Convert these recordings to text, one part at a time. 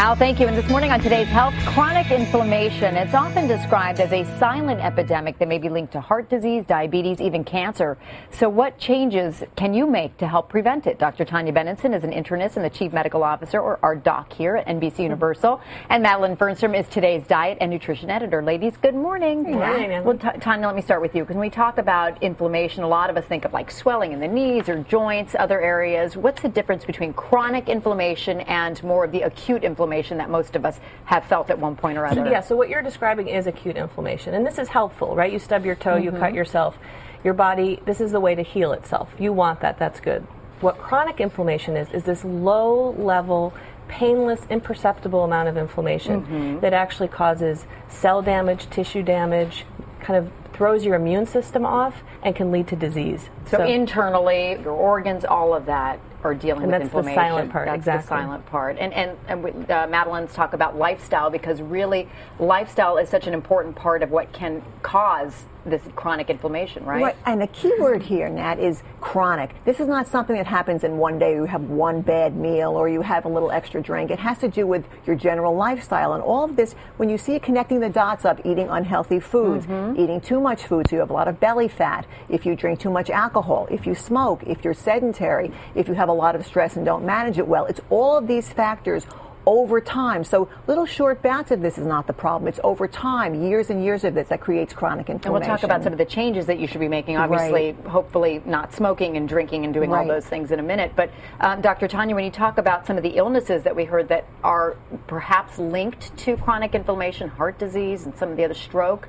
Al, thank you. And this morning on Today's Health, chronic inflammation. It's often described as a silent epidemic that may be linked to heart disease, diabetes, even cancer. So what changes can you make to help prevent it? Dr. Tanya Benenson is an internist and the chief medical officer, or our doc here at NBC Universal. And Madeline Fernstrom is today's diet and nutrition editor. Ladies, good morning. Good morning. Well, Tanya, let me start with you. Because when we talk about inflammation, a lot of us think of like swelling in the knees or joints, other areas. What's the difference between chronic inflammation and more of the acute inflammation that most of us have felt at one point or other? Yeah, so what you're describing is acute inflammation, and this is helpful, right? You stub your toe, you cut yourself. Your body, this is the way to heal itself. You want that, that's good. What chronic inflammation is this low-level, painless, imperceptible amount of inflammation that actually causes cell damage, tissue damage, kind of throws your immune system off and can lead to disease. So internally, your organs, all of that are dealing with inflammation. That's the silent part, That's exactly. the silent part. And Madeline's talk about lifestyle, because really lifestyle is such an important part of what can cause this chronic inflammation, right? Right, and the key word here, Nat, is chronic. This is not something that happens in one day. You have one bad meal or you have a little extra drink. It has to do with your general lifestyle. And all of this, when you see it connecting the dots of eating unhealthy foods, eating too much food, so you have a lot of belly fat, if you drink too much alcohol, if you smoke, if you're sedentary, if you have a lot of stress and don't manage it well, it's all of these factors over time. So little short bouts of this is not the problem. It's over time, years and years of this, that creates chronic inflammation. And we'll talk about some of the changes that you should be making. Obviously, hopefully not smoking and drinking and doing all those things in a minute. But Dr. Tanya, when you talk about some of the illnesses that we heard that are perhaps linked to chronic inflammation, heart disease and some of the other stroke,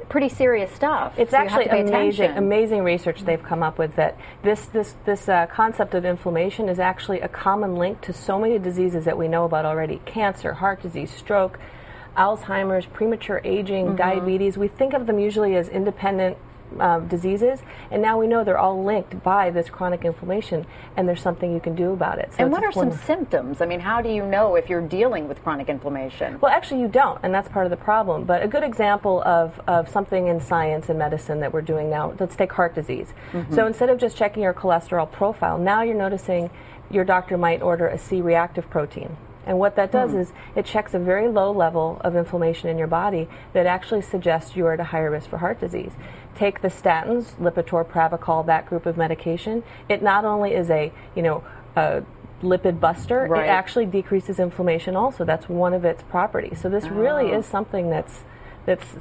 pretty serious stuff. It's actually amazing research they've come up with, that this concept of inflammation is actually a common link to so many diseases that we know about already. Cancer, heart disease, stroke, Alzheimer's, premature aging, diabetes. We think of them usually as independent diseases, and now we know they're all linked by this chronic inflammation, and there's something you can do about it. So and what are some symptoms? I mean, how do you know if you're dealing with chronic inflammation? Well, actually you don't, and that's part of the problem. But a good example of something in science and medicine that we're doing now, let's take heart disease. So instead of just checking your cholesterol profile, now you're noticing your doctor might order a C-reactive protein. And what that does is it checks a very low level of inflammation in your body that actually suggests you are at a higher risk for heart disease. Take the statins, Lipitor, Pravachol, that group of medication. It not only is a lipid buster, it actually decreases inflammation also. That's one of its properties. So this really is something that's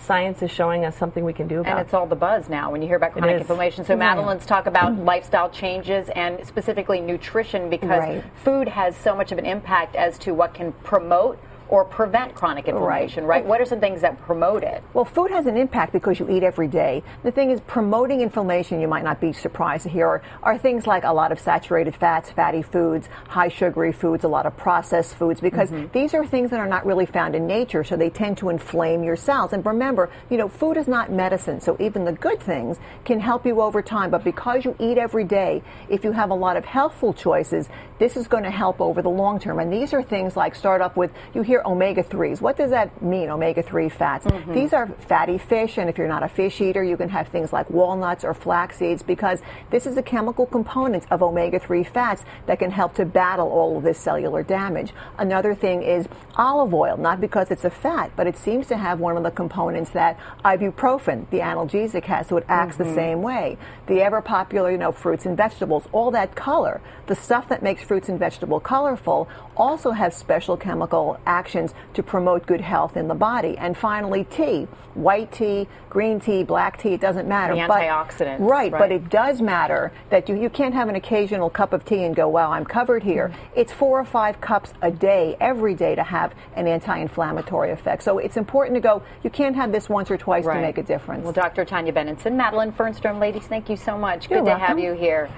science is showing us something we can do about. And it's all the buzz now when you hear about chronic inflammation. So Madeline's talk about lifestyle changes and specifically nutrition, because food has so much of an impact as to what can promote or prevent chronic inflammation, right? What are some things that promote it? Well, food has an impact because you eat every day. The thing is, promoting inflammation, you might not be surprised to hear, are things like a lot of saturated fats, fatty foods, high sugary foods, a lot of processed foods, because these are things that are not really found in nature, so they tend to inflame your cells. And remember, food is not medicine, so even the good things can help you over time. But because you eat every day, if you have a lot of healthful choices, this is going to help over the long term. And these are things like, start off with, you hear omega-3s. What does that mean, omega-3 fats? These are fatty fish, and if you're not a fish eater, you can have things like walnuts or flax seeds, because this is a chemical component of omega-3 fats that can help to battle all of this cellular damage. Another thing is olive oil, not because it's a fat, but it seems to have one of the components that ibuprofen, the analgesic, has, so it acts the same way. The ever popular, fruits and vegetables, all that color, the stuff that makes fruits and vegetables colorful, also has special chemical actions to promote good health in the body. And finally, tea, white tea, green tea, black tea, it doesn't matter. The antioxidants. Right, but it does matter that you can't have an occasional cup of tea and go, wow, I'm covered here. It's 4 or 5 cups a day, every day, to have an anti-inflammatory effect. So it's important to go, you can't have this once or twice to make a difference. Well, Dr. Tanya Benenson, Madeline Fernstrom, ladies, thank you so much. You're Good to have welcome. you here.